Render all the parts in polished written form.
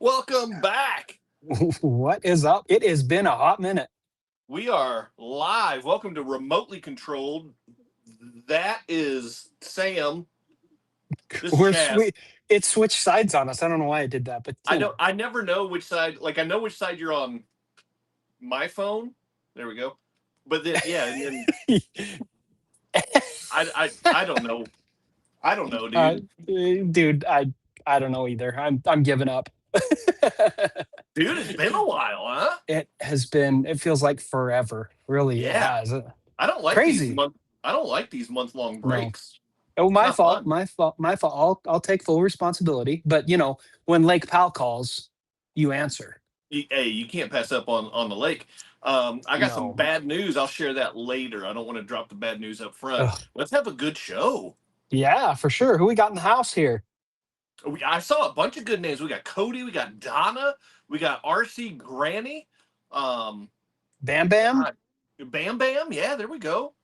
Welcome back. What is up? It has been a hot minute. We are live. Welcome to Remotely Controlled. That is Sam. This is Chaz. It switched sides on us. I don't know why it did that, but I never know which side. Like, I know which side you're on. My phone. There we go. But then, yeah, and then I don't know. I don't know, dude. Dude, I don't know either. I'm giving up. Dude, it's been a while, huh? It has been. It feels like forever. Really, Yeah. it has. I don't like Crazy. I don't like these month-long breaks. No. Oh, my fault. Fun. My fault. My fault. I'll take full responsibility. But when Lake Powell calls, you answer. Hey, you can't pass up on the lake. I got some bad news. I'll share that later. I don't want to drop the bad news up front. Ugh. Let's have a good show. Yeah, for sure. Who we got in the house here? I saw a bunch of good names. We got Cody. We got Donna. We got RC Granny. Bam Bam. Bam Bam. Yeah, there we go.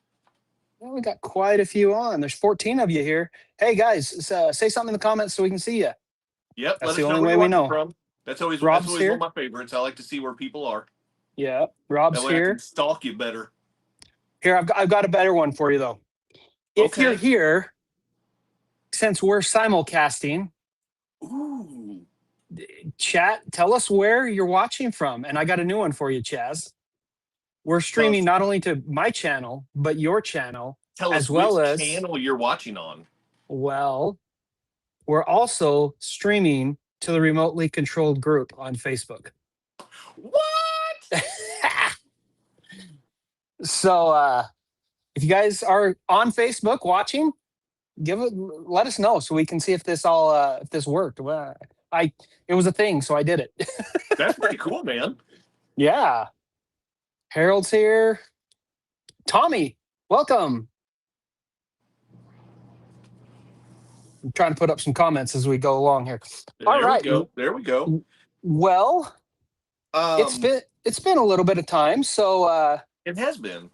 Well, we got quite a few on. There's 14 of you here. Hey guys, say something in the comments so we can see you. Yep, that's the only way we know. From. That's always one of my favorites. I like to see where people are. Yeah, Rob's that way here. I can stalk you better. Here, I've got a better one for you though. If you're here, since we're simulcasting, ooh, chat, tell us where you're watching from, and I got a new one for you, Chaz. We're streaming not only to my channel but your channel, as well as channel you're watching on. Well, we're also streaming to the Remotely Controlled group on Facebook. What? So if you guys are on Facebook watching, let us know so we can see if this worked. Well, it was a thing, so I did it. That's pretty cool, man. Yeah. Harold's here. Tommy, welcome. I'm trying to put up some comments as we go along here. There we go. Well, it's been a little bit of time, so it has been.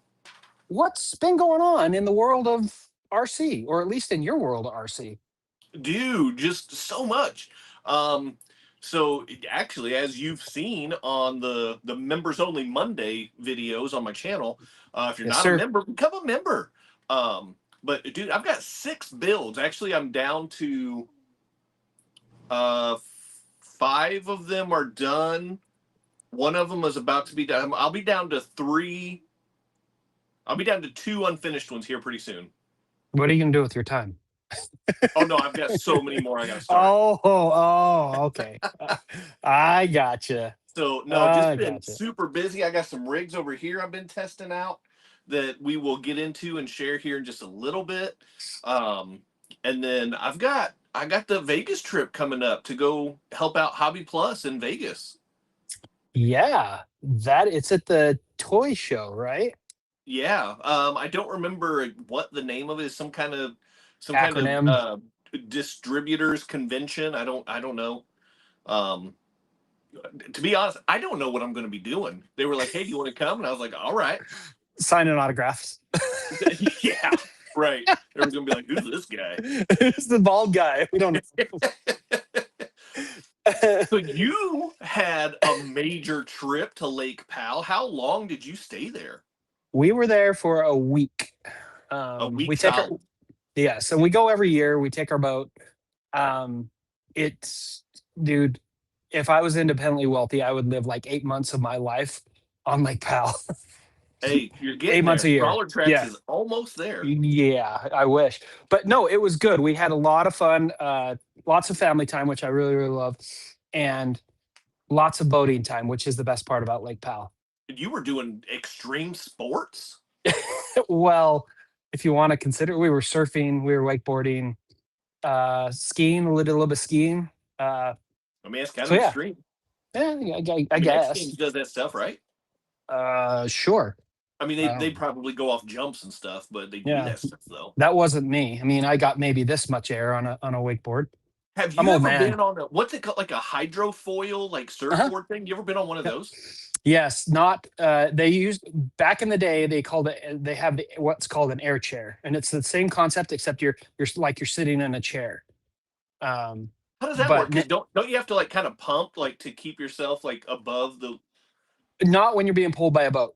What's been going on in the world of RC, or at least in your world of RC? Dude, just so much. So actually, as you've seen on the members only Monday videos on my channel, if you're not a member, become a member. But dude, I've got 6 builds. Actually, I'm down to 5 of them are done. One of them is about to be done. I'll be down to 3. I'll be down to 2 unfinished ones here pretty soon. What are you gonna do with your time? Oh no, I've got so many more I gotta start. Oh, okay. I gotcha. So no, just been super busy. I got some rigs over here I've been testing out that we will get into and share here in just a little bit. And then I got the Vegas trip coming up to go help out Hobby Plus in Vegas. Yeah, it's at the toy show, right? Yeah. I don't remember what the name of it is. Some kind of distributors convention. I don't know. To be honest, I don't know what I'm going to be doing. They were like, "Hey, do you want to come?" And I was like, "All right." Signing autographs. Yeah, right. Everyone's going to be like, "Who's this guy?" Who's the bald guy? We don't know. So you had a major trip to Lake Powell. How long did you stay there? We were there for a week. A week. Yes, and we go every year. We take our boat. Dude, if I was independently wealthy, I would live like 8 months of my life on Lake Powell. Hey, you're getting 8 months a year. CrawlTrax is almost there. Yeah, I wish. But no, it was good. We had a lot of fun, lots of family time, which I really, really love, and lots of boating time, which is the best part about Lake Powell. You were doing extreme sports? Well, if you want to consider, we were surfing, we were wakeboarding, skiing, a little bit of skiing. I mean, it's kind of extreme. Yeah, I guess. X Games does that stuff, right? Sure. I mean, they probably go off jumps and stuff, but they do that stuff though. That wasn't me. I mean, I got maybe this much air on a wakeboard. Have you ever been on what's it called, like a hydrofoil, like surfboard thing? You ever been on one of those? Yes, not. They used back in the day. They have what's called an air chair, and it's the same concept except you're sitting in a chair. How does that work? 'Cause don't you have to like kind of pump like to keep yourself like above the? Not when you're being pulled by a boat.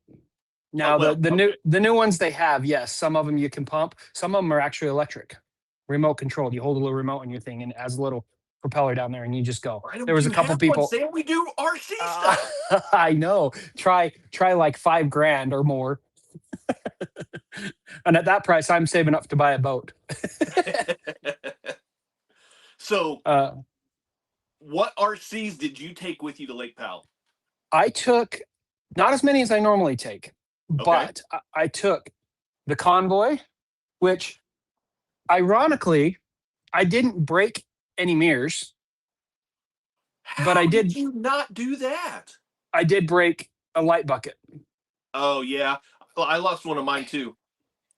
Now Okay. the new ones they have, yes, some of them you can pump. Some of them are actually electric, remote controlled. You hold a little remote on your thing and it has a little propeller down there and you just go. Why There don't was a you couple have one, people. Sam? We do RC stuff. I know. Try like $5,000 or more. And at that price, I'm saving up to buy a boat. So, what RCs did you take with you to Lake Powell? I took not as many as I normally take, Okay. but I took the Convoy, which ironically, I didn't break any mirrors, but How did you not do that? I did break a light bucket. Oh yeah, well, I lost one of mine too.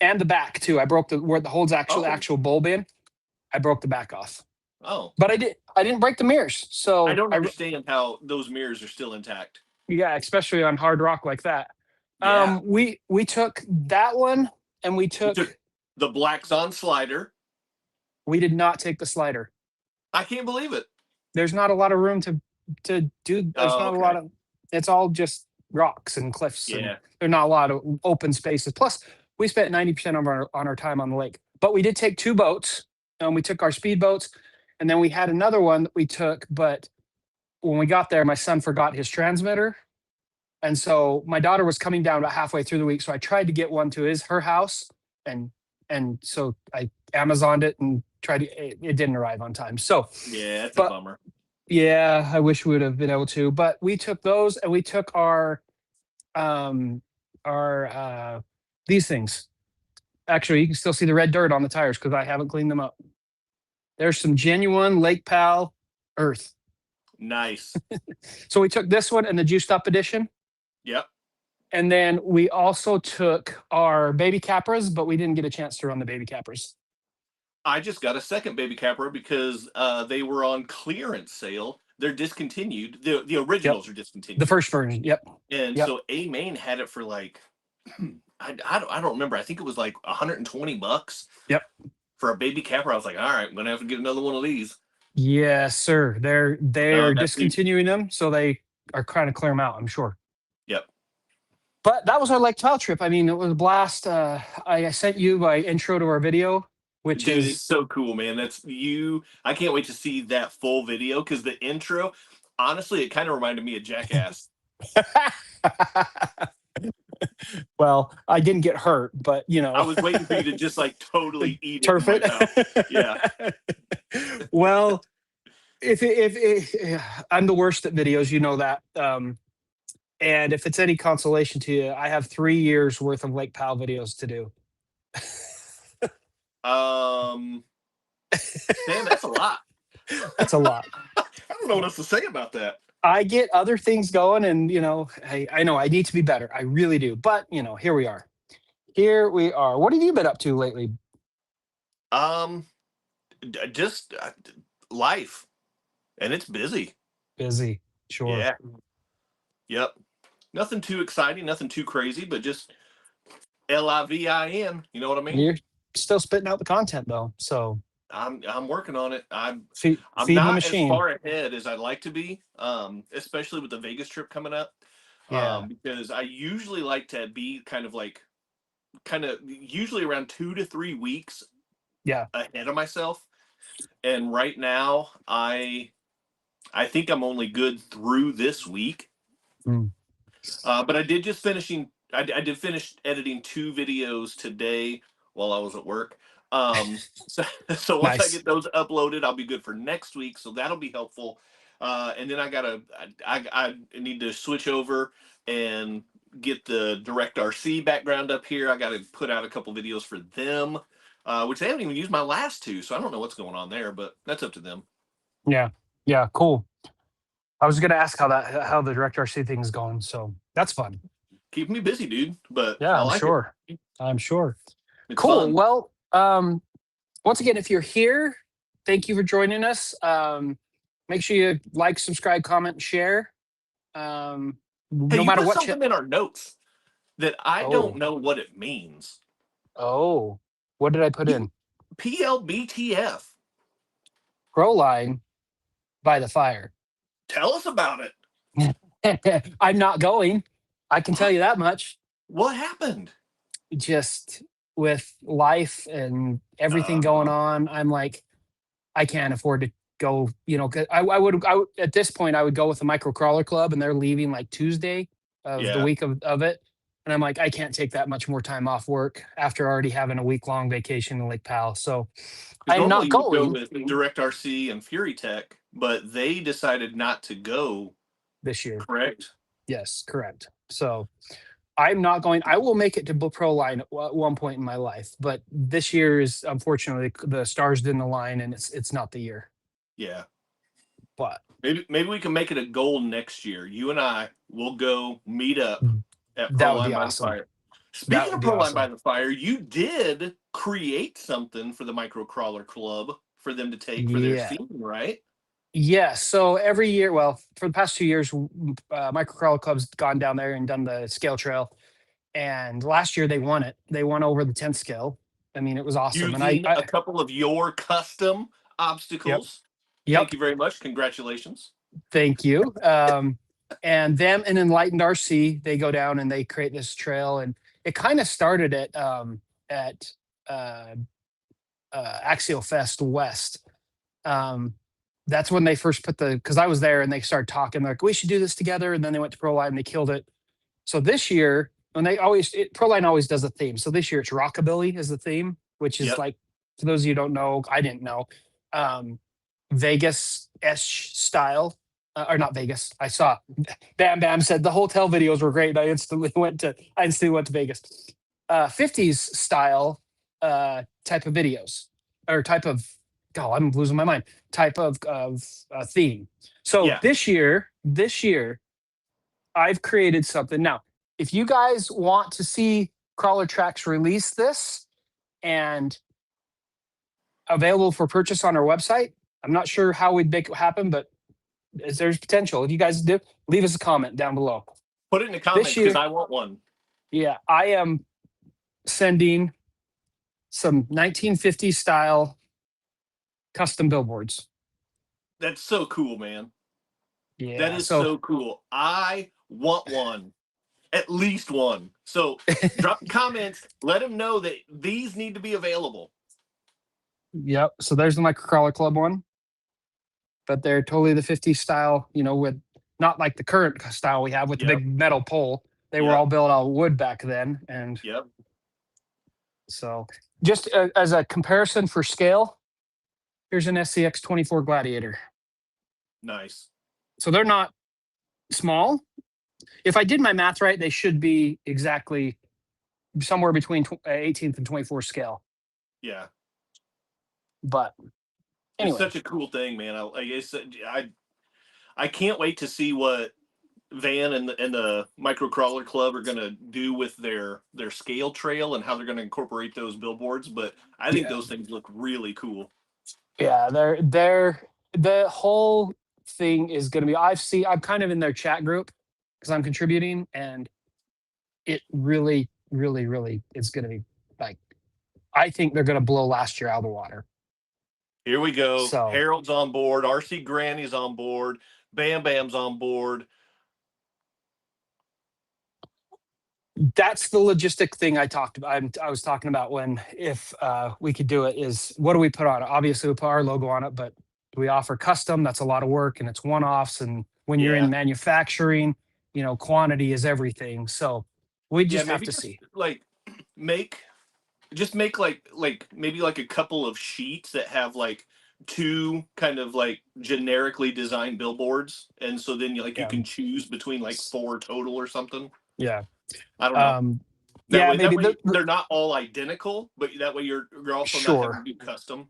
And the back too. I broke where the holds actual bulb in. I broke the back off. Oh. But I didn't break the mirrors. So I don't understand how those mirrors are still intact. Yeah, especially on hard rock like that. Yeah. We took that one and we took the Black Zon slider. We did not take the slider. I can't believe it. There's not a lot of room to do. There's not a lot of. It's all just rocks and cliffs. Yeah. And there's not a lot of open spaces. Plus, we spent 90% of our time on the lake. But we did take 2 boats, and we took our speed boats, and then we had another one that we took. But when we got there, my son forgot his transmitter, and so my daughter was coming down about halfway through the week. So I tried to get one to her house, and so I Amazoned it and tried to. It didn't arrive on time. So yeah, it's a bummer. Yeah, I wish we would have been able to, but we took those and we took our these things. Actually, you can still see the red dirt on the tires because I haven't cleaned them up. There's some genuine Lake Powell earth. Nice. So we took this one and the juiced up edition. Yep. And then we also took our baby Capras, but we didn't get a chance to run the baby Capras. I just got a second baby Capra because they were on clearance sale. They're discontinued. The originals are discontinued. The first version, yep. And so A Main had it for like I don't remember. I think it was like $120. Yep. For a baby Capra, I was like, all right, I'm gonna have to get another one of these. Yes, sir. They're discontinuing them, so they are trying to clear them out, I'm sure. Yep. But that was our Lake Powell trip. I mean, it was a blast. I sent you my intro to our video, which Dude, is it's so cool, man. That's you. I can't wait to see that full video because the intro, honestly, it kind of reminded me of Jackass. Well, I didn't get hurt, but I was waiting for you to just like totally eat turf it in my mouth. Yeah. Well, if I'm the worst at videos, you know that. And if it's any consolation to you, I have 3 years worth of Lake Powell videos to do. Sam, that's a lot. That's a lot. I don't know what else to say about that. I get other things going, and I know I need to be better. I really do. But here we are. Here we are. What have you been up to lately? Just life, and it's busy. Busy, sure. Yeah. Yep. Nothing too exciting, nothing too crazy, but just LIVIN. You know what I mean? You're still spitting out the content though, so I'm working on it. I'm not as far ahead as I'd like to be, especially with the Vegas trip coming up. Yeah. Because I usually like to be kind of usually around 2 to 3 weeks ahead of myself. And right now I think I'm only good through this week. But I did I did finish editing 2 videos today while I was at work. So once I get those uploaded, I'll be good for next week. So that'll be helpful. And then I need to switch over and get the Direct RC background up here. I got to put out a couple videos for them, which they haven't even used my last 2. So I don't know what's going on there, but that's up to them. Yeah. Yeah. Cool. I was going to ask how the Direct RC thing is going. So that's fun. Keep me busy, dude. But yeah, I'm sure. It's cool. Fun. Well, once again, if you're here, thank you for joining us. Make sure you like, subscribe, comment, share. No matter what. Something in our notes that I don't know what it means. Oh, what did I put in? PLBTF. Grow line by the fire. Tell us about it. I'm not going. I can tell you that much. What happened? Just with life and everything going on, I'm like, I can't afford to go. You know, 'cause I would at this point I would go with the micro crawler club, and they're leaving like Tuesday of the Yeah. week of it, and I'm like, I can't take that much more time off work after already having a week long vacation in Lake Powell. So Because I'm normally not you would go going with Direct RC and Fury Tech, but they decided not to go. this year. Correct. Yes, correct. So I'm not going. I will make it to pro line at one point in my life, but this year is unfortunately the stars didn't align, and it's not the year. Yeah. But Maybe we can make it a goal next year. You and I will go meet up at that Pro would Line be by the awesome. Fire. That Speaking would of be Pro Line by awesome. the Fire, you did create something for the Micro Crawler Club for them to take for their Yeah. season, right? Yeah. So every year, well, for the past 2 years, Micro Crawler Club's gone down there and done the scale trail. And last year they won it. They won over the 10th scale. I mean, it was awesome. And Using I a couple of your custom yep, obstacles. yep. Thank you very much. Congratulations. Thank you. And them and Enlightened RC, they go down and they create this trail, and it kind of started at uh, Axial Fest West. Um, that's when they first put because I was there and they started talking like we should do this together, and then they went to Pro Line and they killed it. So this year, when Pro Line always does a theme. So this year it's rockabilly is the theme, which is Yep. like for those of you who don't know, I didn't know, Vegas-ish style. Or not Vegas. I saw Bam Bam said the hotel videos were great. I instantly went to Vegas. 50s style type of videos or type of I'm losing my mind. Type of theme. So Yeah. this year, I've created something. Now, if you guys want to see CrawlTrax release this and available for purchase on our website, I'm not sure how we'd make it happen, but there's potential. If you guys do, leave us a comment down below. Put it in the comments because I want one. Yeah, I am sending some 1950s style custom billboards. That's so cool, man. Yeah, that is so cool. I want one, at least one. So drop comments. Let them know that these need to be available. Yep. So there's the Micro Crawler Club one, but they're totally the 50s style. You know, with not like the current style we have with the big metal pole. They were all built out of wood back then, and so just as a comparison for scale, here's an SCX24 Gladiator. Nice. So they're not small. If I did my math right, they should be exactly somewhere between 18th and 24th scale. Yeah. But anyway. It's such a cool thing, man. I can't wait to see what Van and the Micro Crawler Club are going to do with their scale trail and how they're going to incorporate those billboards. But I think those things look really cool. Yeah, the whole thing is going to be. I'm kind of in their chat group because I'm contributing, and it really, really, really is going to be like. I think they're going to blow last year out of the water. Here we go. So, Harold's on board. RC Granny's on board. Bam Bam's on board. That's the logistic thing I talked about. I was talking about if we could do it is what do we put on it? Obviously we put our logo on it, but do we offer custom? That's a lot of work and it's one-offs. And when you're in manufacturing, you know, quantity is everything. So we just have to see. Like make like maybe like a couple of sheets that have like two kind of like generically designed billboards, and so then you can choose between like 4 total or something. Yeah, I don't know. Maybe they're not all identical, but that way you're also not having to do custom.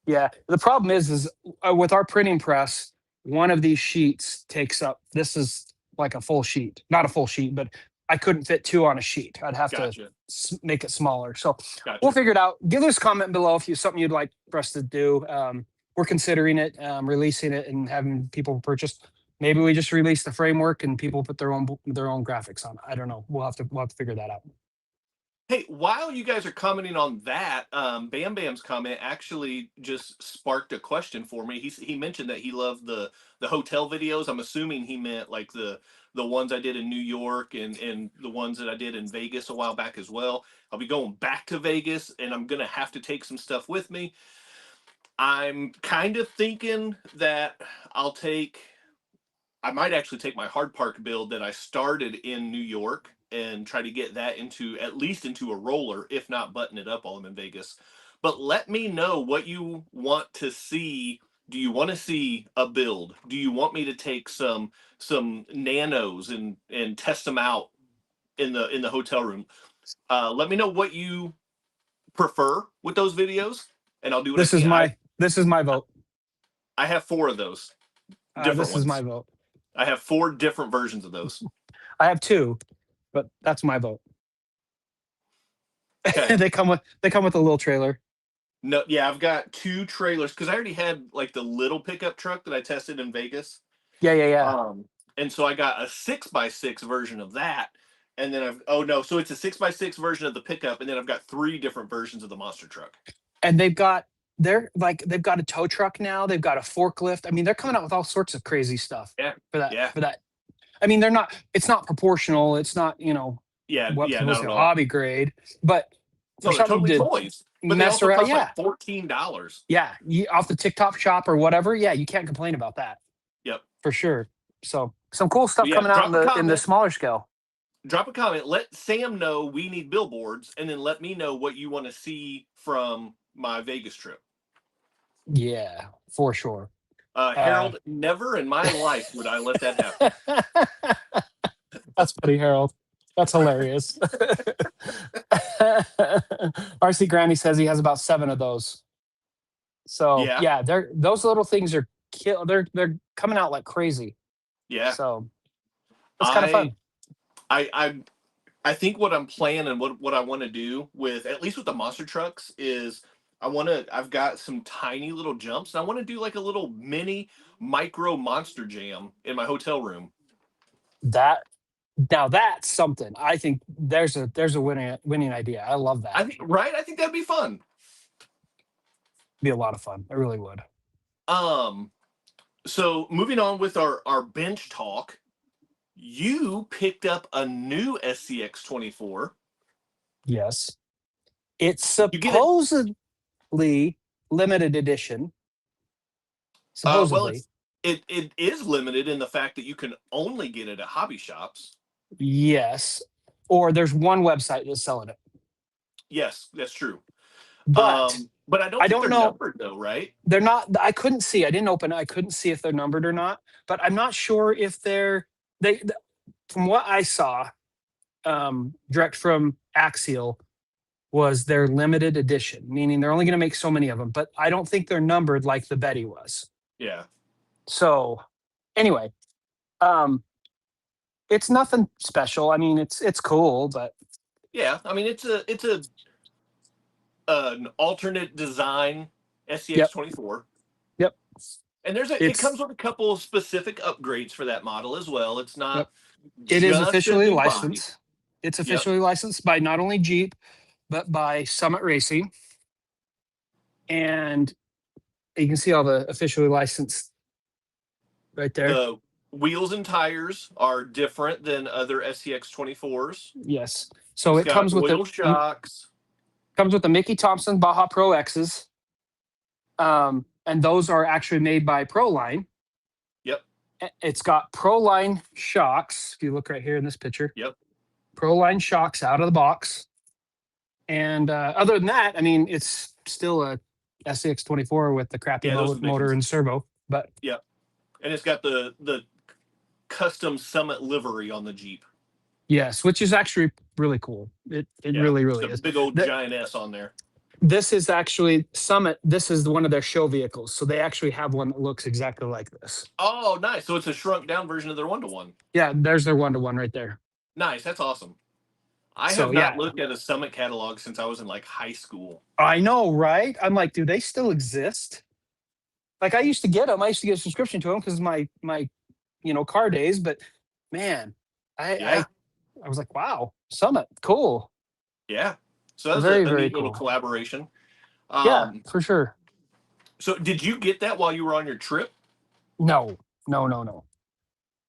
Yeah, the problem is with our printing press, one of these sheets takes up. This is like a full sheet, not a full sheet, but I couldn't fit 2 on a sheet. I'd have to make it smaller. So we'll figure it out. Give us a comment below if you something you'd like for us to do. We're considering it, releasing it, and having people purchase. Maybe we just release the framework and people put their own graphics on it. I don't know. We'll have to figure that out. Hey, while you guys are commenting on that, Bam Bam's comment actually just sparked a question for me. He mentioned that he loved the hotel videos. I'm assuming he meant like the ones I did in New York and the ones that I did in Vegas a while back as well. I'll be going back to Vegas, and I'm gonna have to take some stuff with me. I'm kind of thinking that I might actually take my hard park build that I started in New York and try to get that into at least into a roller, if not button it up while I'm in Vegas. But let me know what you want to see. Do you want to see a build? Do you want me to take some nanos and test them out in the hotel room? Let me know what you prefer with those videos, and I'll do what I can. This is my vote. I have 4 of those different This ones. is my vote. I have 4 different versions of those. I have 2, but that's my vote. Okay. they come with a little trailer. No, yeah, I've got 2 trailers because I already had like the little pickup truck that I tested in Vegas. Yeah. And so I got a 6x6 version of that, and then so it's a 6x6 version of the pickup, and then I've got 3 different versions of the monster truck. And they've got a tow truck now. They've got a forklift. I mean, they're coming out with all sorts of crazy stuff. Yeah. For that. Yeah. For that. I mean, it's not proportional. It's not, Yeah. what's Yeah. supposed Not to at all. hobby grade, but No, they're totally toys. But they also cost like $14. Yeah, off the TikTok shop or whatever. Yeah, you can't complain about that. Yep. For sure. So some cool stuff Yeah, coming out in the smaller scale. Drop a comment. Let Sam know we need billboards, and then let me know what you want to see from my Vegas trip. Yeah, for sure. Harold, never in my life would I let that happen. That's funny, Harold. That's hilarious. RC Granny says he has about 7 of those. So yeah, those little things are they're coming out like crazy. Yeah. So it's kind of fun. I think what I'm planning and what I want to do with at least with the monster trucks is I've got some tiny little jumps, and I want to do like a little mini micro monster jam in my hotel room. Now that's something. I think there's a winning idea. I love that. I think that'd be fun. Be a lot of fun. It really would. So moving on with our bench talk, you picked up a new SCX24. Yes. It's supposedly limited edition. Supposedly. Well, it is limited in the fact that you can only get it at hobby shops. Yes. Or there's one website that's selling it. Yes, that's true. But I don't think they're numbered though, right? They're not. I couldn't see. I didn't open it. I couldn't see if they're numbered or not. But I'm not sure if they from what I saw, direct from Axial, was their limited edition, meaning they're only going to make so many of them. But I don't think they're numbered like the Betty was. Yeah. So anyway, it's nothing special. I mean, it's cool, but yeah, I mean it's an alternate design SCX24. Yep. And it comes with a couple of specific upgrades for that model as well. It's not. Yep. It is officially licensed. Body. It's officially licensed by not only Jeep, but by Summit Racing. And you can see all the officially licensed right there. The wheels and tires are different than other SCX24s. Yes. So it comes with the shocks. Comes with the Mickey Thompson Baja Pro X's. And those are actually made by Proline. Yep. It's got Proline shocks. If you look right here in this picture. Yep. Proline shocks out of the box. And other than that, I mean, it's still a SCX24 with the crappy motor and servo. But yep. And it's got the custom Summit livery on the Jeep. Yes, which is actually really cool. It really is. Big old giant S on there. This is actually Summit. This is one of their show vehicles. So they actually have one that looks exactly like this. Oh, nice. So it's a shrunk down version of their 1-to-1. Yeah, there's their 1-to-1 right there. Nice. That's awesome. I have not looked at a Summit catalog since I was in like high school. I know, right? I'm like, do they still exist? Like I used to get them. I used to get a subscription to them because my car days. But man, I was like, wow, Summit, cool. Yeah. So that's Very, a very neat little cool. collaboration. Yeah, for sure. So did you get that while you were on your trip? No, no, no, no.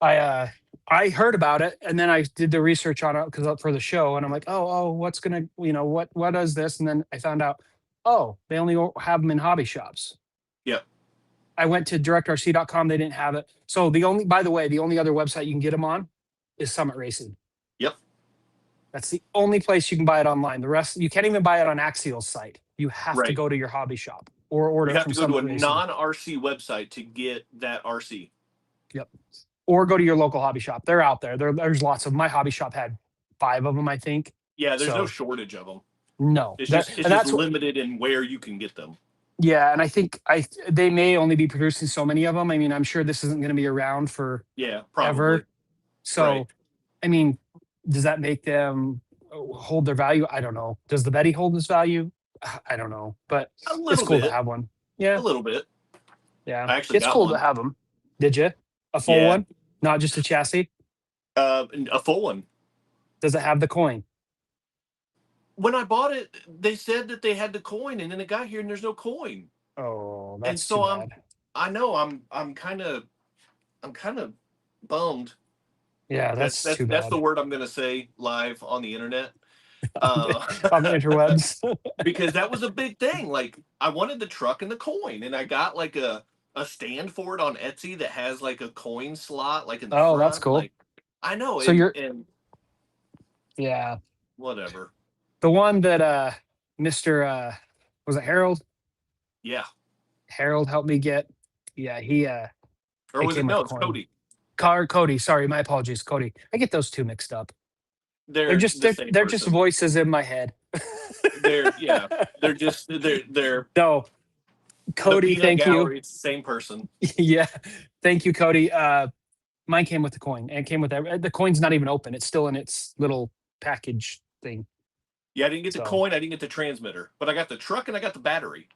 I heard about it and then I did the research on it because for the show, and I'm like, oh, what's gonna, what is this? And then I found out, oh, they only have them in hobby shops. Yep. I went to directrc.com. They didn't have it. So by the way, the only other website you can get them on is Summit Racing. Yep. That's the only place you can buy it online. The rest, you can't even buy it on Axial's site. You have to Right. go to your hobby shop or order You it have from to go to Summit a Racing. non-RC website to get that RC. Yep. Or go to your local hobby shop. They're out there. There's lots of. My hobby shop had 5 of them, I think. Yeah, there's no shortage of them. No, It's just limited in where you can get them. Yeah, and I think they may only be producing so many of them. I mean, I'm sure this isn't going to be around for probably. ever. So, right. I mean, does that make them hold their value? I don't know. Does the Betty hold its value? I don't know, but it's cool to have one. Yeah, a little bit. Yeah, I actually it's got cool one. to have them. Did you? A full one, not just a chassis. A full one. Does it have the coin? When I bought it, they said that they had the coin, and then it got here and there's no coin. Oh, that's too bad. I know I'm kind of bummed. Yeah, that's too bad. That's the word I'm going to say live on the internet. On the interwebs. Because that was a big thing. Like, I wanted the truck and the coin, and I got like a stand for it on Etsy that has like a coin slot, like in the front. That's cool. Like, I know. So yeah, whatever. The one that Mr. Was it Harold? Yeah. Harold helped me get. Yeah, he or was it no? It's Cody. Cody. Sorry, my apologies, Cody. I get those two mixed up. They're just voices in my head. They're no. Cody, thank you. It's the same person. Yeah, thank you, Cody. Mine came with the coin, and it came with that. The coin's not even open; it's still in its little package thing. Yeah, I didn't get the coin. I didn't get the transmitter, but I got the truck and I got the battery.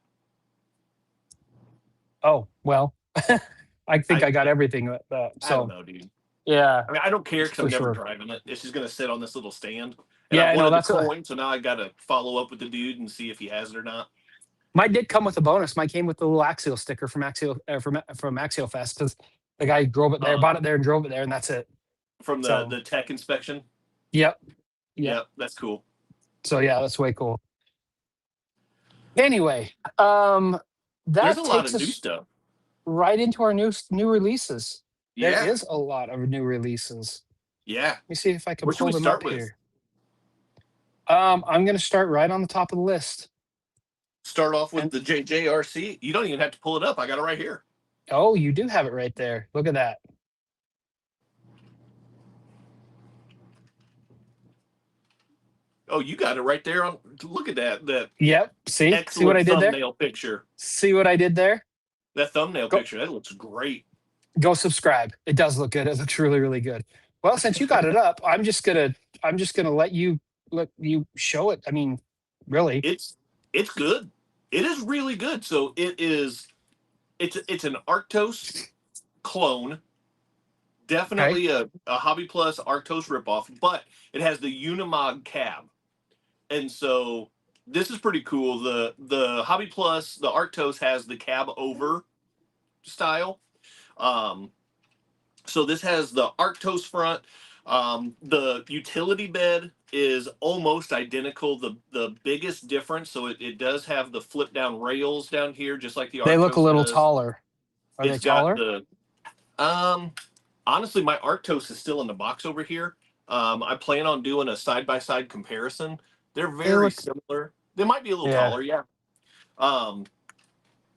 Oh well, I think I got everything. I don't know, dude. Yeah, I mean, I don't care because I'm never driving it. It's just gonna sit on this little stand. And I wanted the coin, so now I got to follow up with the dude and see if he has it or not. Mine did come with a bonus. Mine came with the little Axial sticker from Axial Fest because the guy drove it there, bought it there, and drove it there, and that's it. From the tech inspection. Yep. Yep, that's cool. So yeah, that's way cool. Anyway, that there's a lot of new stuff. Right into our new releases. Yeah. There is a lot of new releases. Yeah. Let me see if I can pull them up here. I'm going to start right on the top of the list. Start off with the JJRC. You don't even have to pull it up. I got it right here. Oh, you do have it right there. Look at that. Oh, you got it right there. Look at that. Yep. See what I did there? Thumbnail picture. See what I did there? That thumbnail picture. That looks great. Go subscribe. It does look good. It looks really, really good. Well, since you got it up, I'm just gonna let you show it. I mean, really, it's good. It is really good. So it's an Arktos clone. Definitely a Hobby Plus Arktos ripoff, but it has the Unimog cab, and so this is pretty cool. The Hobby Plus, the Arktos has the cab over style. So this has the Arktos front. The utility bed is almost identical. The biggest difference, so it does have the flip down rails down here, just like the Arktos. They look a little taller. Are they taller? Honestly, my Arktos is still in the box over here. I plan on doing a side-by-side comparison. They're very similar. They might be a little taller, yeah.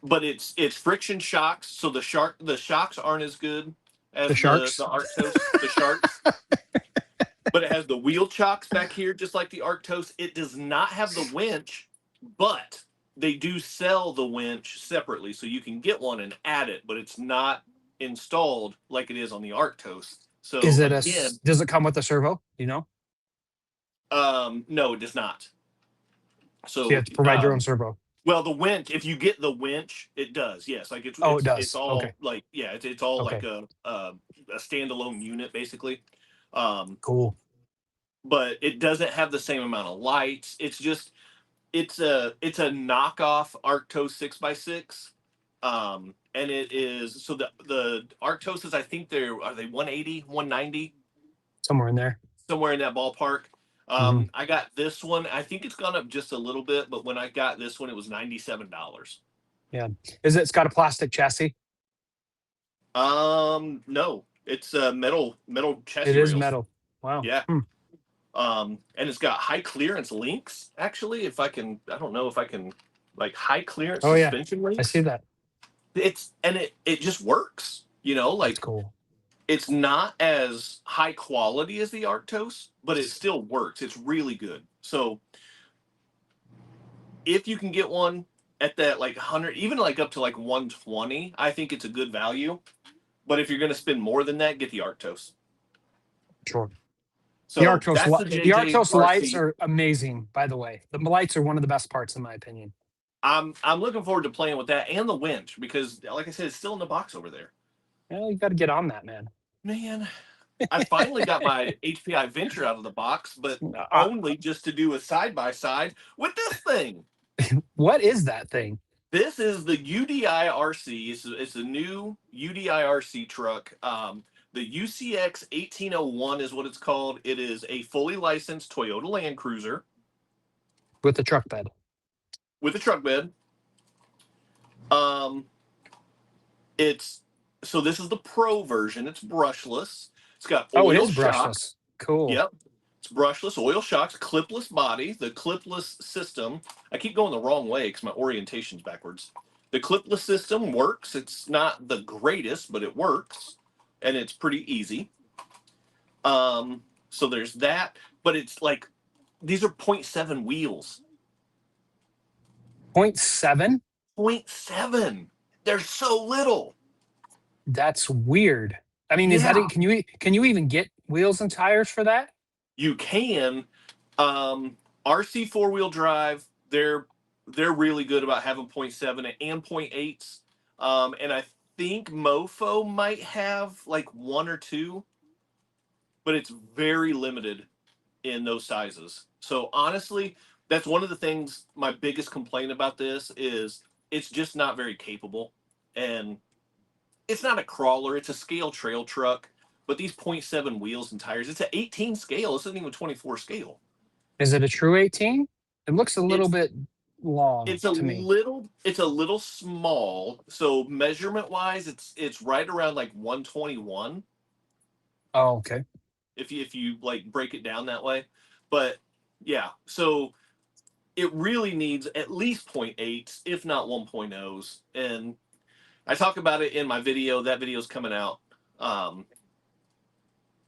But it's friction shocks, so the shocks aren't as good as the Arktos, the sharks. But it has the wheel chocks back here, just like the Arktos. It does not have the winch, but they do sell the winch separately, so you can get one and add it, but it's not installed like it is on the Arktos. So does it come with a servo? You know? No, it does not. So you have to provide your own servo. Well, the winch, if you get the winch, it does. Yes, like it does. It's all like it's all like a standalone unit basically. Cool. but it doesn't have the same amount of lights. It's a knockoff Arktos 6x6. And it is, so the Arctoses, I think are they 180, 190? Somewhere in there. Somewhere in that ballpark. Mhm. I got this one. I think it's gone up just a little bit, but when I got this one, it was $97. Yeah. It's got a plastic chassis? No, it's metal It chassis is rails. metal. Wow. Yeah. And it's got high clearance links. Actually, I don't know if I can, like, high clearance Oh yeah, suspension I see links. that. It just works. That's Like, cool. it's not as high quality as the Arktos, but it still works. It's really good. So if you can get one at that like 100, even like up to like 120, I think it's a good value. But if you're going to spend more than that, get the Arktos. Sure. So that's the The Arktos lights JJRC. are amazing, by the way. The lights are one of the best parts, in my opinion. I'm looking forward to playing with that and the winch because, like I said, it's still in the box over there. Well, you got to get on that, man. Man, I finally got my HPI Venture out of the box, but Uh, only just to do a side by side with this thing. what is that thing? This is the UDI-RC. It's a new UDI-RC truck. The UCX 1801 is what it's called. It is a fully licensed Toyota Land Cruiser With the truck bed. with a truck bed. It's so this is the Pro version. It's brushless. It's got Oh, it oil is shocks. brushless. Cool. Yep. It's brushless, oil shocks, clipless body. The clipless system. I keep going the wrong way because my orientation's backwards. The clipless system works. It's not the greatest, but it works, and it's pretty easy. So there's that. But it's like these are 0.7 wheels. 0.7? 0.7. They're so little. That's weird. I mean, is Yeah. that can you even get wheels and tires for that? You can. RC 4-wheel drive, they're really good about having 0.7 and 0.8s. And I think Mofo might have like 1 or 2, but it's very limited in those sizes. So honestly, that's one of the things. My biggest complaint about this is it's just not very capable, and it's not a crawler. It's a scale trail truck. But these 0.7 wheels and tires, it's an 18 scale. This isn't even 24 scale. Is it a true 18? It looks a little It's bit long to me. it's a little small. So measurement wise, it's right around like 121 Oh, okay. if you like break it down that way. But yeah, so it really needs at least 0.8s, if not 1.0s. And I talk about it in my video. That video's coming out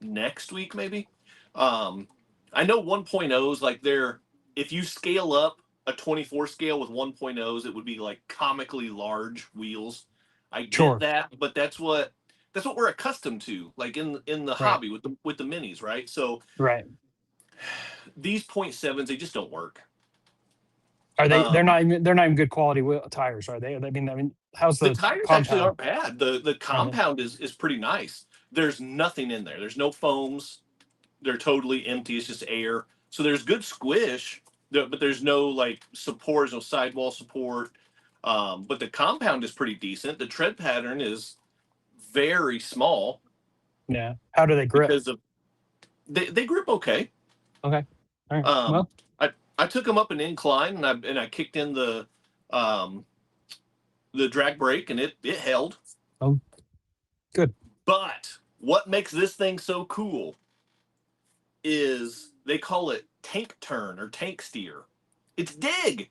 next week, maybe. I know 1.0s, like if you scale up a 24 scale with 1.0s, it would be like comically large wheels. I get Sure. that, but that's what we're accustomed to, like in the Right. hobby with the minis, right? So Right. these 0.7s, they just don't work. Are they? They're not even good quality tires, are they? I mean, how's The the tires actually compound? aren't bad. The compound is pretty nice. There's nothing in there. There's no foams. They're totally empty. It's just air. So there's good squish, but there's no like support, there's no sidewall support. But the compound is pretty decent. The tread pattern is very small Yeah. How do they grip? because of they grip okay. Okay. All right. Um, Well, I took them up an incline and I kicked in the drag brake and it held. oh, good. But what makes this thing so cool is they call it tank turn or tank steer. It's dig.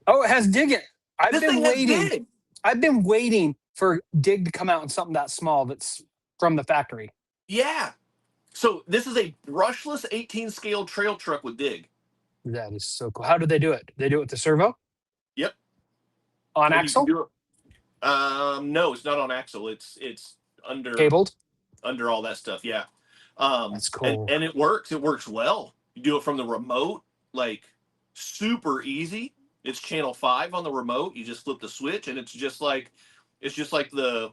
Oh, it has dig it. This thing has dig. I've been waiting for dig to come out in something that small that's from the factory. Yeah. So this is a brushless 18 scale trail truck with dig. That is so cool. How do they do it? They do it with the servo? Yep. On And axle? no, it's not on axle. It's under Cabled? under all that stuff. Yeah. That's cool. And it works. It works well. You do it from the remote, like super easy. It's channel 5 on the remote. You just flip the switch, and it's just like the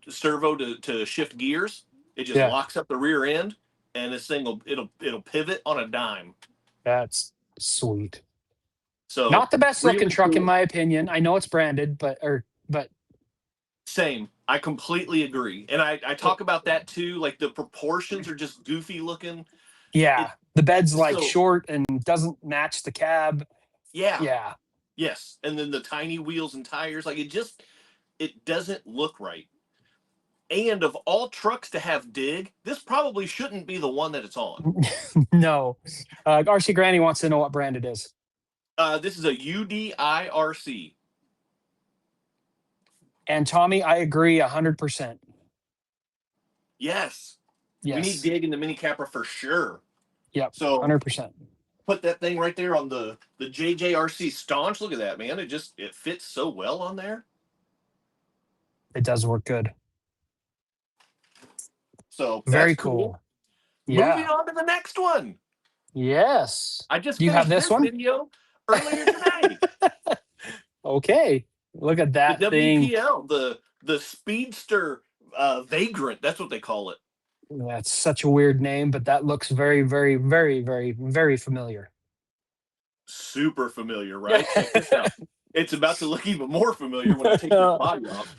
servo to shift gears. It just Yeah. locks up the rear end, and this thing it'll pivot on a dime. That's sweet. So not the best looking really truck in cool. my opinion. I know it's branded, but Same. I completely agree. And I talk about that too. Like the proportions are just goofy looking. yeah, the bed's like So short and doesn't match the cab. yeah. Yeah. Yes. And then the tiny wheels and tires, like it doesn't look right. And of all trucks to have dig, this probably shouldn't be the one that it's on. No. RC Granny wants to know what brand it is. This is a UDIRC. And Tommy, I agree 100%. Yes. Yes. We need dig in the mini capper for sure. Yep. So 100%. Put that thing right there on the JJRC Staunch. Look at that, man. It fits so well on there. It does work good. So very cool. Yeah. Moving on to the next one. Yes. I just you have finished this one video earlier today. Okay. Look at that the thing. WPL, the Speedster Vagrant. That's what they call it. That's such a weird name, but that looks very, very, very, very, very familiar. Super familiar, right? Check this out. It's about to look even more familiar when I take the body off.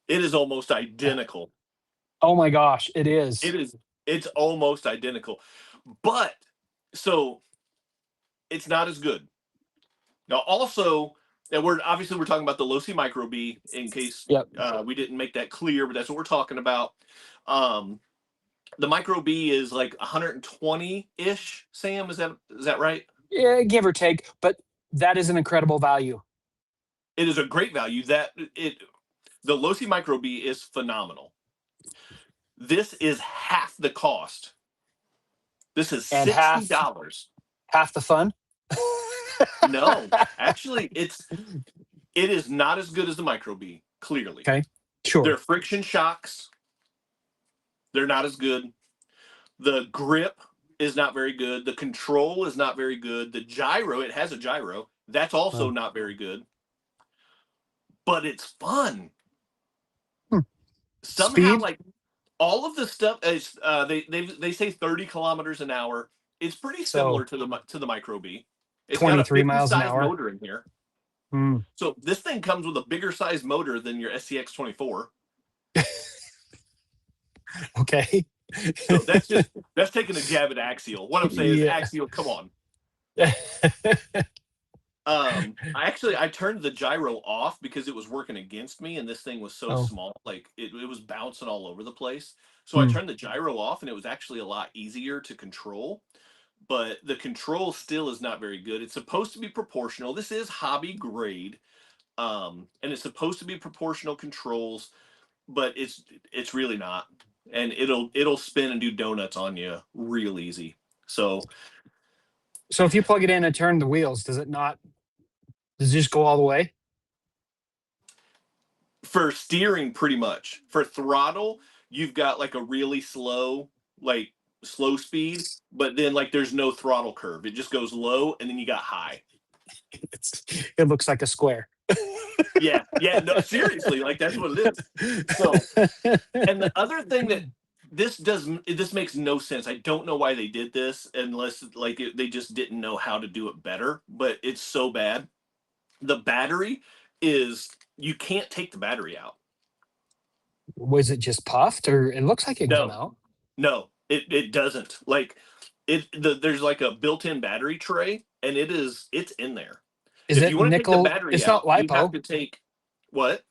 It is almost identical. Oh my gosh, it is. It's almost identical. But so it's not as good. Now also, and we're talking about the Losi Micro B in case we didn't make that clear, but that's what we're talking about. The Micro B is like 120-ish, Sam, is that right? Yeah, give or take, but that is an incredible value. It is a great value. The Losi Micro B is phenomenal. This is half the cost. This is $60. Half the fun? No, actually, it is not as good as the Micro B, clearly. Okay, sure. Their friction shocks, they're not as good. The grip is not very good. The control is not very good. The gyro, it has a gyro. That's also not very good. But it's fun. Somehow, Speed? like all of the stuff is they say 30 kilometers an hour. It's pretty similar to the Micro B. It's 23 got a miles an hour motor in here. So this thing comes with a bigger size motor than your SCX24. Okay. So that's taking a jab at Axial. What I'm saying is Axial, come on. I turned the gyro off because it was working against me, and this thing was so small, like it was bouncing all over the place. So I turned the gyro off, and it was actually a lot easier to control. But the control still is not very good. It's supposed to be proportional. This is hobby grade, and it's supposed to be proportional controls, but it's really not. And it'll spin and do donuts on you real easy. So if you plug it in and turn the wheels, does it just go all the way? For steering, pretty much. For throttle, you've got like a really slow speed, but then like there's no throttle curve. It just goes low and then you got high. It looks like a square. Yeah, no, seriously, like that's what it is. So, and the other thing that this makes no sense. I don't know why they did this unless they just didn't know how to do it better, but it's so bad. The battery you can't take the battery out. Was it just puffed, or it looks like it came out? No, it doesn't. Like there's like a built-in battery tray, and it's in there. If you want to take the battery out, not lipo. You have to take what?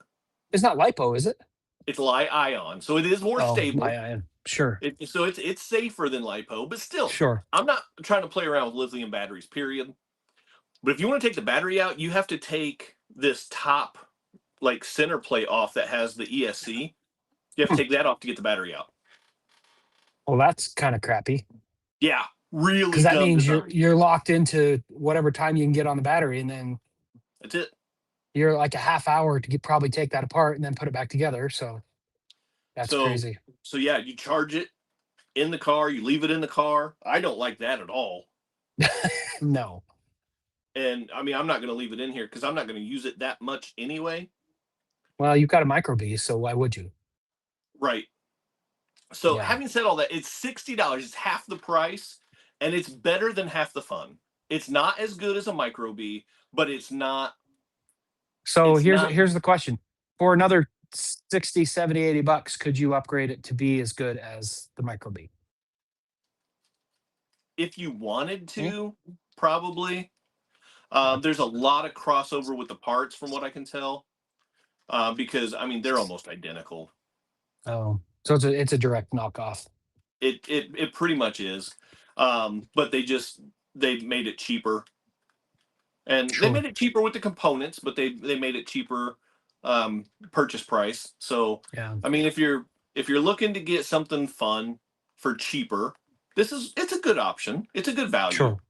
It's not lipo, is it? It's Li-ion, so it is more stable. Li-ion, sure. So it's safer than lipo, but still, sure. I'm not trying to play around with lithium batteries, period. But if you want to take the battery out, you have to take this top center plate off that has the ESC. You have to take that off to get the battery out. Well, that's kind of crappy. Yeah, really. Because that means you're locked into whatever time you can get on the battery, and then that's it. You're like a half hour to probably take that apart and then put it back together. So that's crazy. So yeah, you charge it in the car, you leave it in the car. I don't like that at all. No. And I mean, I'm not going to leave it in here because I'm not going to use it that much anyway. Well, you've got a Micro B, so why would you? Right. So having said all that, it's $60. It's half the price, and it's better than half the fun. It's not as good as a Micro B, but it's not. So It's not. here's the question. For another 60, 70, 80 bucks, could you upgrade it to be as good as the Micro B? If you wanted to, probably. There's a lot of crossover with the parts, from what I can tell, because I mean they're almost identical. Oh, so it's a direct knockoff. It pretty much is, but they made it cheaper, and they made it cheaper with the components, but they made it cheaper purchase price. So I mean, if you're looking to get something fun for cheaper, it's a good option. It's a good value. Sure.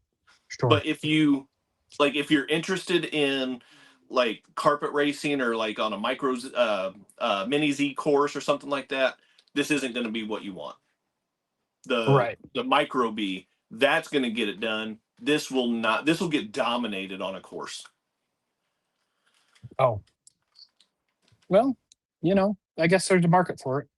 But if you're interested in like carpet racing or like on a mini Z course or something like that, this isn't going to be what you want. The Micro B, that's going to get it done. This will not. This will get dominated on a course. Oh, well, I guess there's a market for it.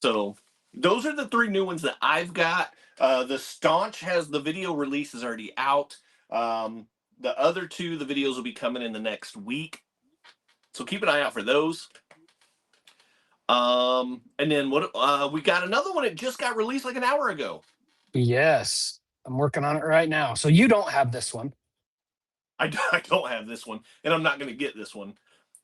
So those are the 3 new ones that I've got. The Staunch has the video release is already out. The other 2, the videos will be coming in the next week. So keep an eye out for those. And then we got another one. It just got released like an hour ago. Yes, I'm working on it right now. So you don't have this one. I don't have this one, and I'm not going to get this one.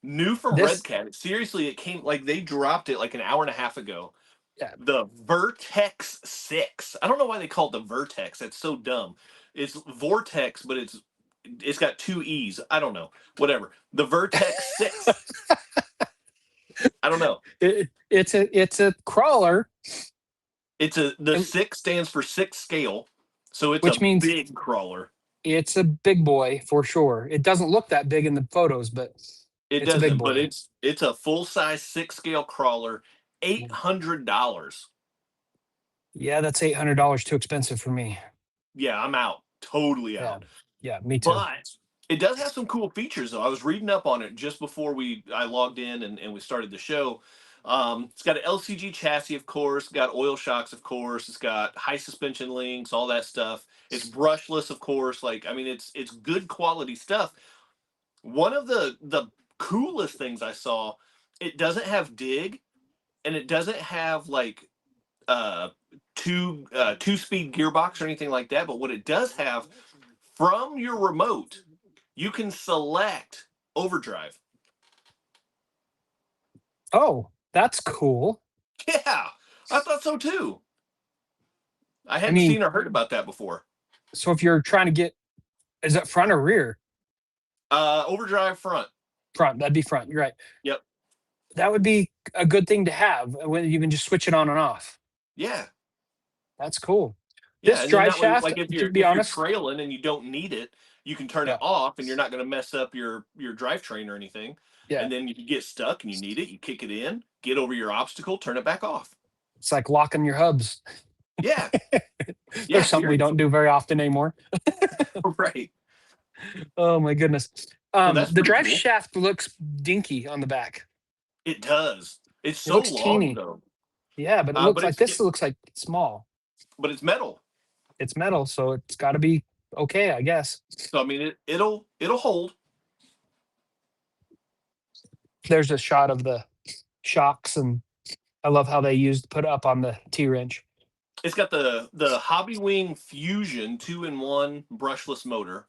New from Red Cat. Seriously, it came like they dropped it like an hour and a half ago. Yeah. The Vertex 6. I don't know why they call it the Vertex. That's so dumb. It's Vortex, but it's got 2 E's. I don't know. Whatever. The Vertex 6. I don't know. It's a crawler. The 6 stands for 6 scale, so it's which means big crawler. It's a big boy for sure. It doesn't look that big in the photos, but it's a big boy. But it's a full size 6 scale crawler. $800. Yeah, that's $800 too expensive for me. Yeah, I'm out. Totally out. Yeah, me too. But it does have some cool features, though. I was reading up on it just before I logged in and we started the show. It's got an LCG chassis, of course. Got oil shocks, of course. It's got high suspension links, all that stuff. It's brushless, of course. Like, I mean, it's good quality stuff. One of the coolest things I saw, it doesn't have dig, and it doesn't have like two-speed gearbox or anything like that. But what it does have, from your remote, you can select overdrive. Oh, that's cool. Yeah, I thought so too. I hadn't seen or heard about that before. So if you're trying to get, is that front or rear? Overdrive front. Front, that'd be front. You're right. Yep. That would be a good thing to have when you can just switch it on and off. Yeah. That's cool. Yeah, this drive shaft, like if you're trailing and you don't need it, you can turn it off, and you're not going to mess up your drivetrain or anything. Yeah. And then if you get stuck and you need it, you kick it in, get over your obstacle, turn it back off. It's like locking your hubs. Yeah. There's something we don't do very often anymore. Right. Oh my goodness. The drive shaft looks dinky on the back. It does. It looks long, teeny, though. Yeah, but it looks like this looks like small. But it's metal. It's metal, so it's got to be okay, I guess. So I mean, it'll hold. There's a shot of the shocks, and I love how they put up on the T-wrench. It's got the Hobby Wing Fusion 2-in-1 brushless motor.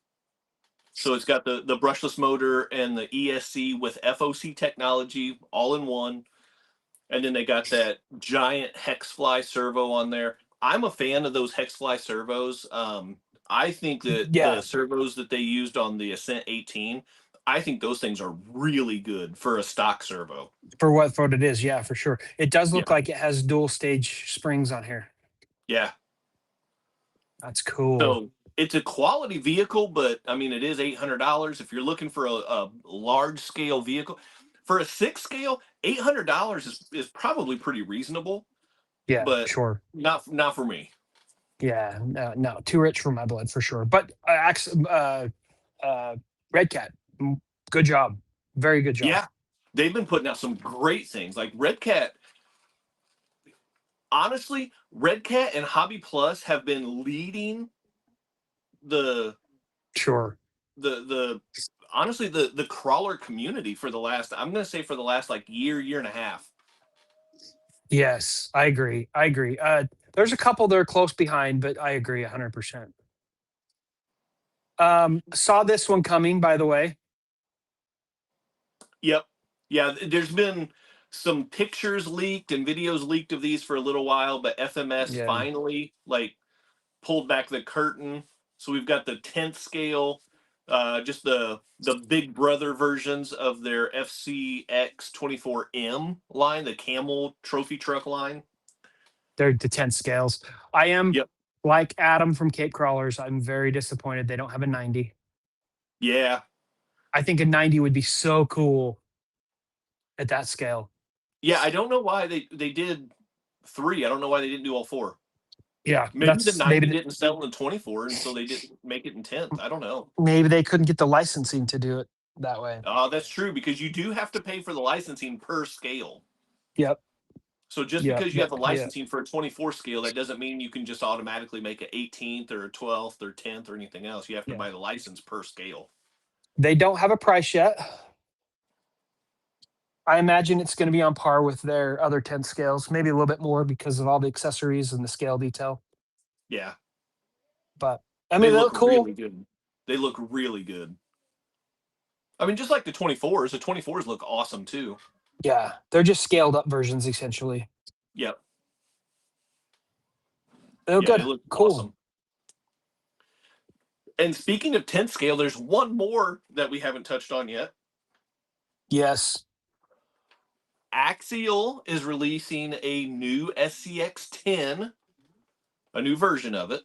So it's got the brushless motor and the ESC with FOC technology all in one. And then they got that giant Hexfly servo on there. I'm a fan of those Hexfly servos. I think that the servos that they used on the Ascent 18, I think those things are really good for a stock servo. For what it is, yeah, for sure. It does look like it has dual stage springs on here. Yeah. That's cool. So it's a quality vehicle, but I mean, it is $800. If you're looking for a large scale vehicle, for a 6 scale, $800 is probably pretty reasonable. Yeah, but sure. Not for me. Yeah, no, too rich for my blood for sure. But Red Cat, good job, very good job. Yeah, they've been putting out some great things. Like Red Cat, honestly, Red Cat and Hobby Plus have been leading the honestly the crawler community for the last, I'm going to say for the last like year and a half. Yes, I agree. There's a couple that are close behind, but I agree 100%. Saw this one coming, by the way. Yep. Yeah, there's been some pictures leaked and videos leaked of these for a little while, but FMS Yeah, finally like pulled back the curtain. So we've got the 10th scale, just the big brother versions of their FCX24M line, the Camel trophy truck line. they're the 10 scales. I am Yep. like Adam from Cape Crawlers. I'm very disappointed they don't have a 90. Yeah. I think a 90 would be so cool at that scale. Yeah, I don't know why they did 3. I don't know why they didn't do all 4. Yeah, Maybe the 90 didn't sell in 24, and so they didn't make it in 10th. I don't know. maybe they couldn't get the licensing to do it that way. That's true, because you do have to pay for the licensing per scale. Yep. So just Yep. because you have the Yeah. licensing for a 24 scale, that doesn't mean you can just automatically make an 18th or a 12th or 10th or anything else. You have to Yeah. buy the license per scale. They don't have a price yet. I imagine it's going to be on par with their other 10 scales, maybe a little bit more because of all the accessories and the scale detail. Yeah. But I mean, They they look look cool. really good. They look really good. I mean, just like the 24s look awesome too. Yeah, they're just scaled up versions essentially. Yep. They look Yeah, good. they look Cool. awesome. And speaking of 10th scale, there's one more that we haven't touched on yet. Yes. Axial is releasing a new SCX10, a new version of it.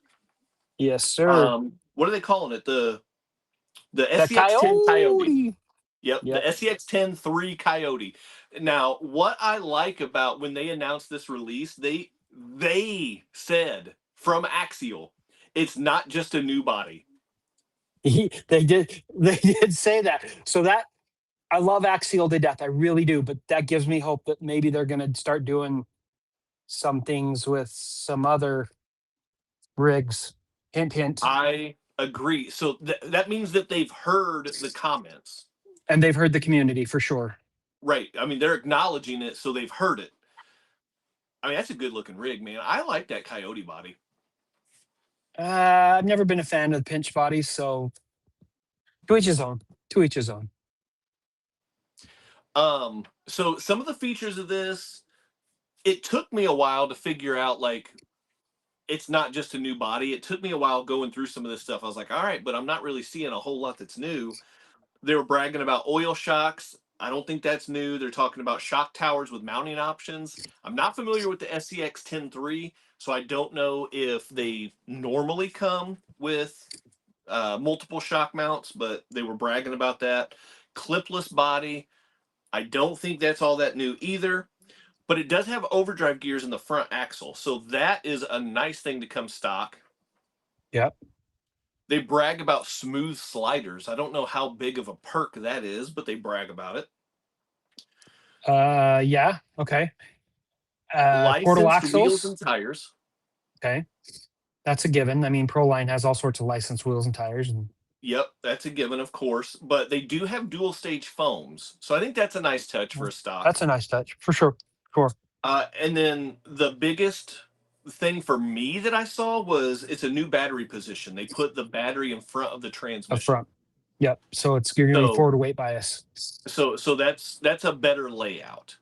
Yes, sir. What are they calling it? The The SCX10 Coyote. Yep, Yep. the SCX10 3 Coyote. Now, what I like about when they announced this release, they said from Axial, it's not just a new body. They did say that. So that I love Axial to death. I really do, but that gives me hope that maybe they're going to start doing some things with some other rigs. Hint, hint. I agree. So that means that they've heard the comments. And they've heard the community for sure. Right. I mean, they're acknowledging it, so they've heard it. I mean, that's a good looking rig, man. I like that Coyote body. I've never been a fan of the pinch bodies, so to each his own. To each his own. So some of the features of this, it took me a while to figure out, like, it's not just a new body. It took me a while going through some of this stuff. I was like, all right, but I'm not really seeing a whole lot that's new. They were bragging about oil shocks. I don't think that's new. They're talking about shock towers with mounting options. I'm not familiar with the SCX10 so I don't know if they normally come with multiple shock mounts, but they were bragging about that. Clipless body. I don't think that's all that new either, but it does have overdrive gears in the front axle. So that is a nice thing to come stock. Yep. They brag about smooth sliders. I don't know how big of a perk that is, but they brag about it. Yeah. Okay. Portal Licensed axles. wheels and tires. Okay. That's a given. I mean, Proline has all sorts of licensed wheels and tires. And Yep, that's a given, of course. But they do have dual stage foams. So I think that's a nice touch for a stock. That's a nice touch, for sure. Sure. And then the biggest thing for me that I saw was it's a new battery position. They put the battery in front of the transmission. Up front. Yep. So you're going to be forward weight bias. So that's a better layout.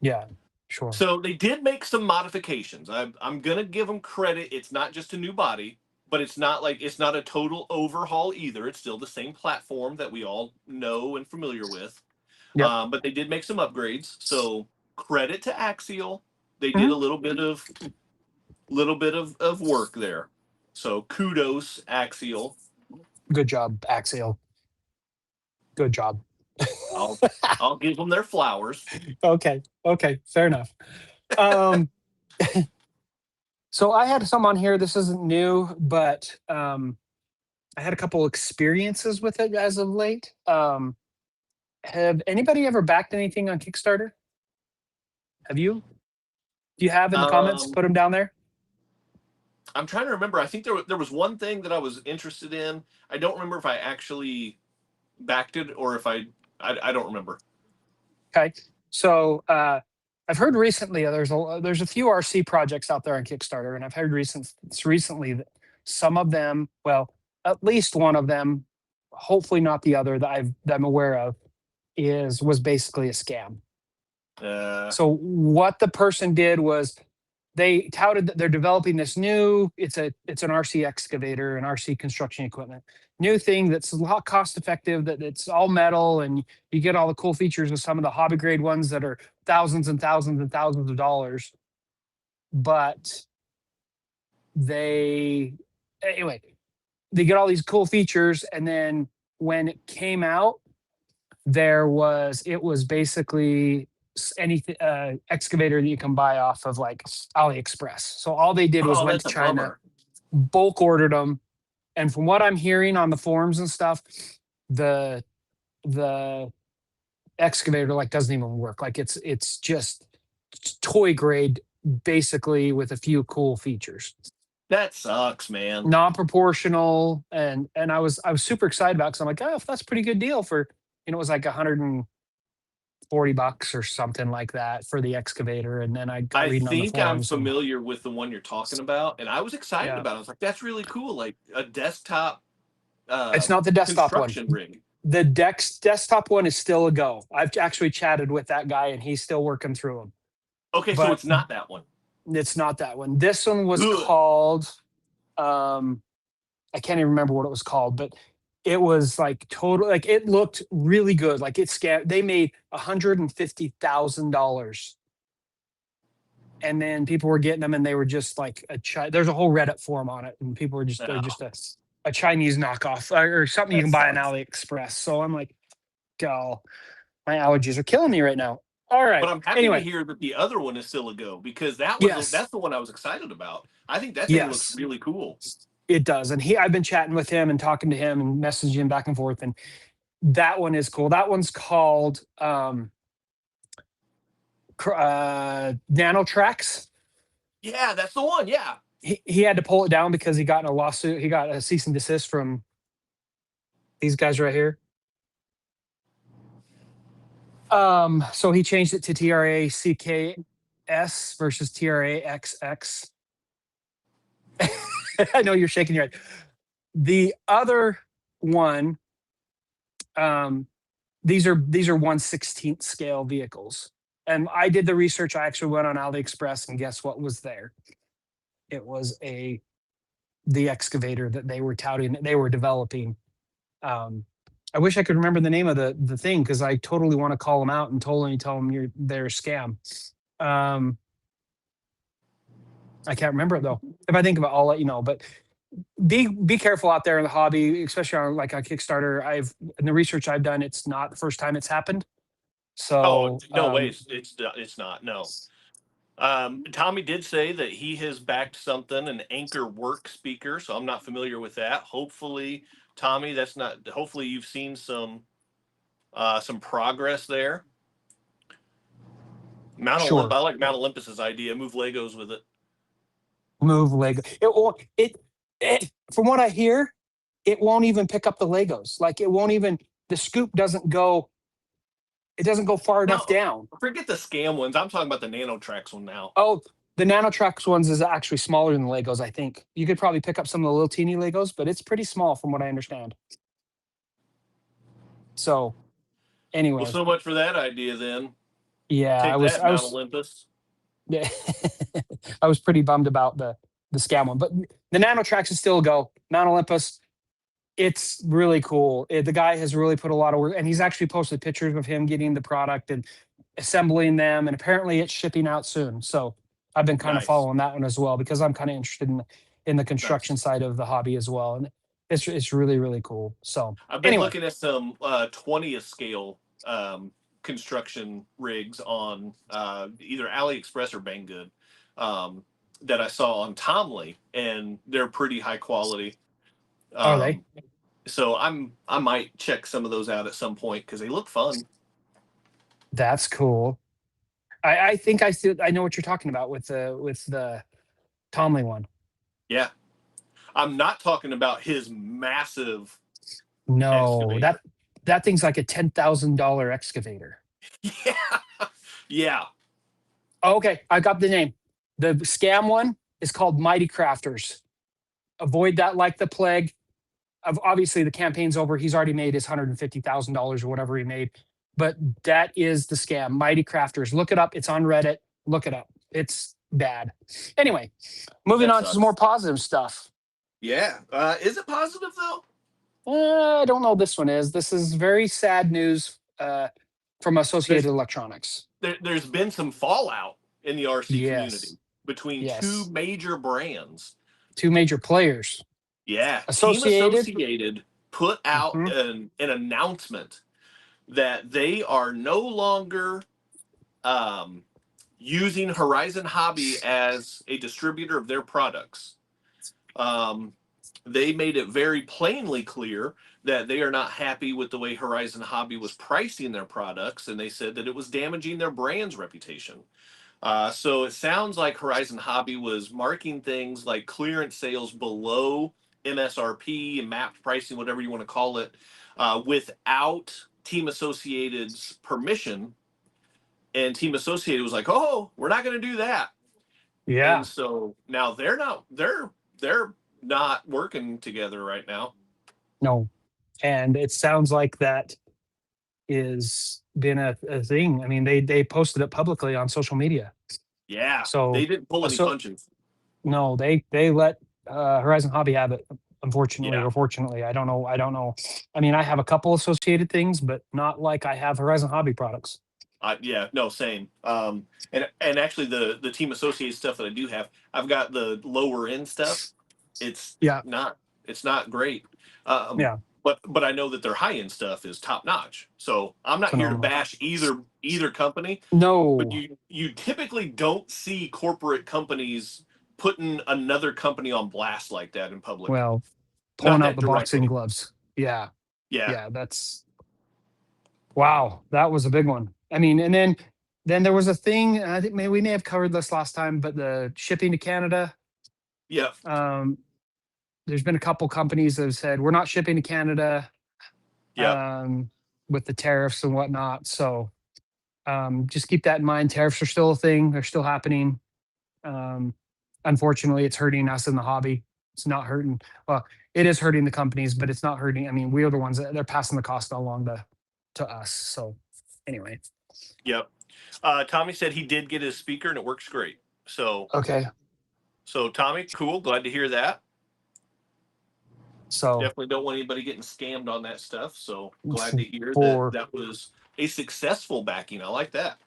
Yeah, sure. So they did make some modifications. I'm gonna give them credit. It's not just a new body, but it's not a total overhaul either. It's still the same platform that we all know and familiar with. Yep. But they did make some upgrades. So credit to Axial. They did a little bit of work there. So kudos, Axial. Good job, Axial. Good job. I'll give them their flowers. Okay. Fair enough. So I had some on here. This isn't new, but I had a couple experiences with it as of late. Have anybody ever backed anything on Kickstarter? Have you? Do you have in the comments? Put them down there. I'm trying to remember. I think there was one thing that I was interested in. I don't remember if I actually backed it or if I don't remember. Okay. So I've heard recently there's a few RC projects out there on Kickstarter, and I've heard recently that some of them, well, at least one of them, hopefully not the other that I'm aware of, was basically a scam. So what the person did was they touted that they're developing this new, it's an RC excavator and RC construction equipment, new thing that's a lot cost effective, that it's all metal and you get all the cool features of some of the hobby grade ones that are thousands and thousands and thousands of dollars. But they get all these cool features, and then when it came out, it was basically anything excavator that you can buy off of like AliExpress. So all they did was went to China, bulk ordered them, and from what I'm hearing on the forums and stuff, the excavator like doesn't even work. Like it's just toy grade, basically, with a few cool features. That sucks, man. Non-proportional, and I was super excited about it, because I'm like, oh, that's a pretty good deal for, it was like $140 or something like that for the excavator. And then I reading on the forums. I'm familiar with the one you're talking about, and I was excited about it. I was like, that's really cool, like a desktop. It's not the desktop one. Rig. The desktop one is still a go. I've actually chatted with that guy, and he's still working through them. Okay, so it's not that one. It's not that one. This one was called, I can't even remember what it was called, but it was like total, like it looked really good. Like they made $150,000. And then people were getting them, and they were just like there's a whole Reddit forum on it, and people were just, they're just a Chinese knockoff or something you can buy on AliExpress. So I'm like, go, my allergies are killing me right now. All right. But I'm happy to hear that the other one is still a go, because that's the one I was excited about. I think that thing looks really cool. It does. And I've been chatting with him and talking to him and messaging him back and forth. And that one is cool. That one's called NanoTrax. Yeah, that's the one. Yeah. He had to pull it down because he got in a lawsuit. He got a cease and desist from these guys right here. So he changed it to TRACKS versus TRAXX. I know you're shaking your head. The other one, these are 1/16th scale vehicles. And I did the research. I actually went on AliExpress, and guess what was there? It was the excavator that they were touting, that they were developing. I wish I could remember the name of the thing, because I totally want to call them out and tell them they're a scam. I can't remember it though. If I think of it, I'll let you know. But be careful out there in the hobby, especially on Kickstarter. In the research I've done, it's not the first time it's happened. So no way, it's not. No. Tommy did say that he has backed something, an Anchor Work speaker. So I'm not familiar with that. Hopefully, Tommy, hopefully you've seen some progress there. Mount Olympus. I like Mount Olympus's idea. Move Legos with it. Move Lego. From what I hear, it won't even pick up the Legos. Like the scoop doesn't go. It doesn't go far enough down. Forget the scam ones. I'm talking about the NanoTrax one now. Oh, the NanoTrax ones is actually smaller than the Legos, I think. You could probably pick up some of the little teeny Legos, but it's pretty small from what I understand. So, anyway. Well, so much for that idea then. Yeah, I was Olympus. Yeah, I was pretty bummed about the scam one, but the NanoTrax is still a go. Mount Olympus, it's really cool. The guy has really put a lot of work, and he's actually posted pictures of him getting the product and assembling them, and apparently it's shipping out soon. So I've been kind of following that one as well, because I'm kind of interested in the construction side of the hobby as well, and it's really, really cool. So I've been looking at some 20th scale construction rigs on either AliExpress or Banggood that I saw on Tomly, and they're pretty high quality. Are they? So I might check some of those out at some point, because they look fun. That's cool. I think I know what you're talking about with the Tomley one. Yeah. I'm not talking about his massive No, excavator. that thing's like a $10,000 excavator. Yeah. Yeah. Okay, I got the name. The scam one is called Mighty Crafters. Avoid that like the plague. Obviously, the campaign's over. He's already made his $150,000 or whatever he made. But that is the scam. Mighty Crafters. Look it up. It's on Reddit. Look it up. It's bad. Anyway, moving That on to some more sucks. positive stuff. Yeah. Is it positive though? I don't know. This one is. This is very sad news from Associated Electronics. There's been some fallout in the RC Yes. community between two Yes. major brands. Two major players. Yeah. Team Associated. Associated put out Mhm. an announcement that they are no longer using Horizon Hobby as a distributor of their products. They made it very plainly clear that they are not happy with the way Horizon Hobby was pricing their products, and they said that it was damaging their brand's reputation. So it sounds like Horizon Hobby was marking things like clearance sales below MSRP and mapped pricing, whatever you want to call it, without Team Associated's permission. And Team Associated was like, "Oh, we're not going to do that." Yeah. And so now they're not working together right now. No. And it sounds like that is been a thing. I mean, they posted it publicly on social media. Yeah, they So, didn't pull any so punches. no, they let Horizon Hobby have it. Unfortunately Yeah, or fortunately, I don't know. I don't know. I mean, I have a couple associated things, but not like I have Horizon Hobby products. yeah, no, same. And actually, the Team Associated stuff that I do have, I've got the lower end stuff. It's Yeah. not it's not great. Um, Yeah. but I know that their high end stuff is top notch. So I'm not here to Phenomenal. bash either company, but No. you typically don't see corporate companies putting another company on blast like that in public. Well, Not pulling out that the boxing directly. gloves. Yeah. Yeah. Yeah. That's wow. That was a big one. I mean, and then there was a thing. And I think we may have covered this last time, but the shipping to Canada. Yeah. Um, there's been a couple companies that have said we're not shipping to Canada Yeah. with the tariffs and whatnot. So just keep that in mind. Tariffs are still a thing. They're still happening. Um, unfortunately, it's hurting us in the hobby. It's not hurting. Well, it is hurting the companies, but it's not hurting. I mean, we are the ones that they're passing the cost along to us. So anyway. Yep. Tommy said he did get his speaker and it works great. So Okay. Tommy, cool. Glad to hear that. So Definitely don't want anybody getting scammed on that stuff. So glad to hear that for that was a successful backing. I like that.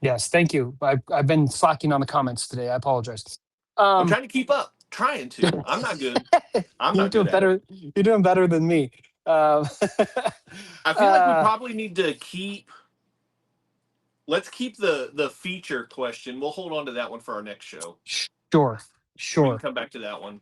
yes, thank you. I've been slacking on the comments today. I apologize. I'm trying to keep up. Trying to. I'm not good. I'm You're not doing good at it. better. You're doing better than me. I feel like we probably need to keep. Let's keep the feature question. We'll hold on to that one for our next show. Sure, We can sure. come back to that one.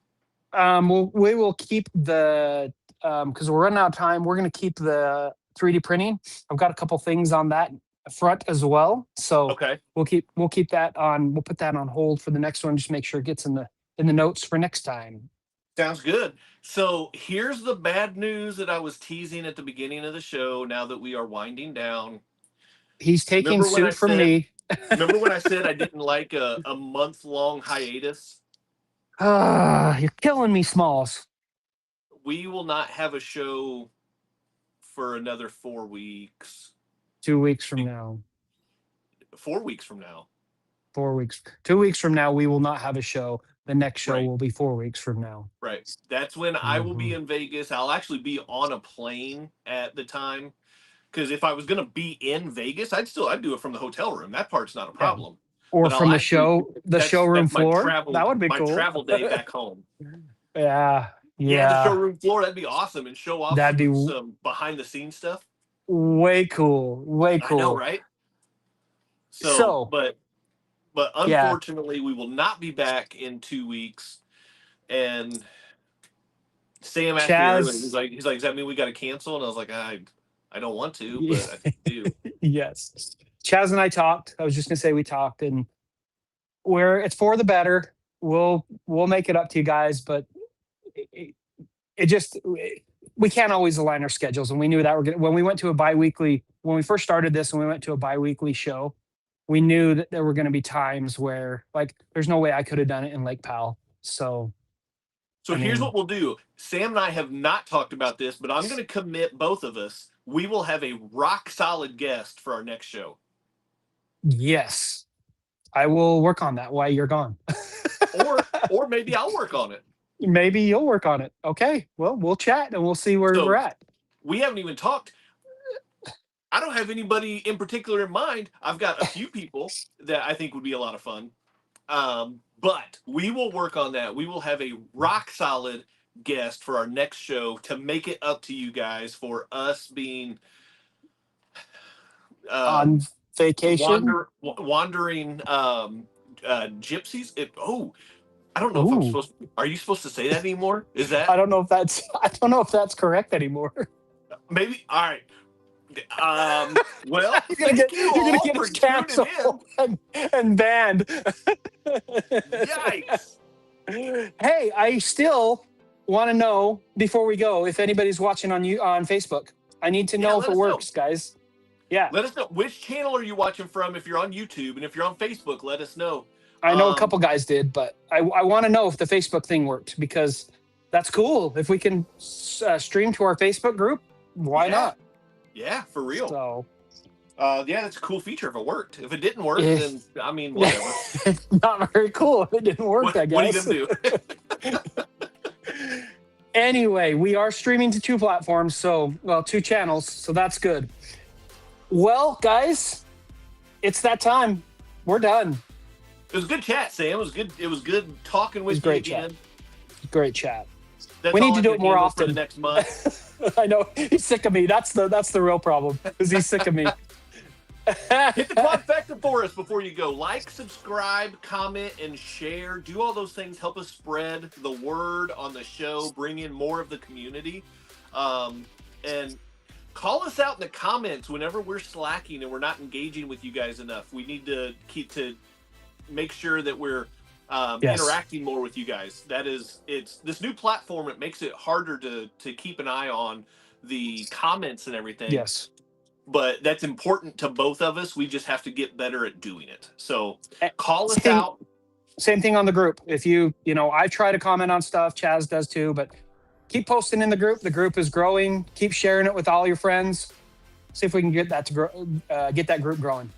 We will keep the because we're running out of time. We're going to keep the 3D printing. I've got a couple things on that front as well, so Okay. we'll keep that on. We'll put that on hold for the next one. Just make sure it gets in the notes for next time. Sounds good. So here's the bad news that I was teasing at the beginning of the show. Now that we are winding down, He's taking suit from me. remember when I said I didn't like a month-long hiatus? You're killing me, Smalls. We will not have a show for another 4 weeks. 2 weeks from now. 4 weeks from now. 4 weeks. 2 weeks from now, we will not have a show. The next show Right. will be 4 weeks from now. Right. That's when I will be in Vegas. I'll actually be on a plane at the time. Because if I was going to be in Vegas, I'd do it from the hotel room. That part's not a problem. Or But from I'll actually the showroom that's my floor. That would be my cool. travel day back home. Yeah. Yeah, the showroom floor, that'd be awesome, and show off That'd be some behind the scenes stuff. way cool. Way cool. I know, right? So but unfortunately, we will not be back in 2 weeks. And Sam asked me earlier, he's like, does that mean we got to cancel? And I was like, I don't want to, but I do. Yes. Chaz and I talked. I was just gonna say we talked, and where it's for the better. We'll make it up to you guys, but it, it just we can't always align our schedules, and we knew that when we went to a biweekly when we first started this and we went to a biweekly show, we knew that there were going to be times where like there's no way I could have done it in Lake Powell. So here's what we'll do. Sam and I have not talked about this, but I'm going to commit both of us. We will have a rock solid guest for our next show. Yes, I will work on that while you're gone. or maybe I'll work on it. Maybe you'll work on it. Okay. Well, we'll chat and we'll see where we're at. We haven't even talked. I don't have anybody in particular in mind. I've got a few people that I think would be a lot of fun. But we will work on that. We will have a rock solid guest for our next show to make it up to you guys for us being on vacation, wandering gypsies. I don't know if I'm supposed to. Are you supposed to say that anymore? Is that? I don't know if that's correct anymore. Maybe. All right. Well, you're gonna get us canceled and banned. Yikes! Hey, I still want to know before we go if anybody's watching on Facebook. I need to know if it works, guys. Yeah, let us know which channel are you watching from. If you're on YouTube and if you're on Facebook, let us know. I know a couple guys did, but I want to know if the Facebook thing worked because that's cool. If we can stream to our Facebook group, why not? Yeah, for real. So, that's a cool feature if it worked. If it didn't work, then I mean, whatever. Not very cool if it didn't work, I guess. What are you gonna do? Anyway, we are streaming to 2 platforms, 2 channels, so that's good. Well, guys, it's that time. We're done. It was a good chat, Sam. It was good talking with you again. Great chat. That's we need to do it more often. For the next month. I know he's sick of me. That's the real problem. Is he's sick of me. Hit the trifecta for us before you go. Like, subscribe, comment, and share. Do all those things. Help us spread the word on the show. Bring in more of the community. And call us out in the comments whenever we're slacking and we're not engaging with you guys enough. We need to make sure that we're interacting more with you guys. It's this new platform. It makes it harder to keep an eye on the comments and everything. Yes. But that's important to both of us. We just have to get better at doing it. So call us out. Same thing on the group. If I try to comment on stuff, Chaz does too, but keep posting in the group. The group is growing. Keep sharing it with all your friends. See if we can get that to grow, get that group growing.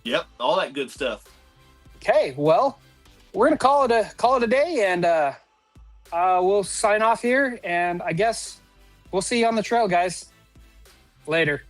Yep, all that good stuff. Okay, well, we're gonna call it a day, and we'll sign off here. And I guess we'll see you on the trail, guys. Later.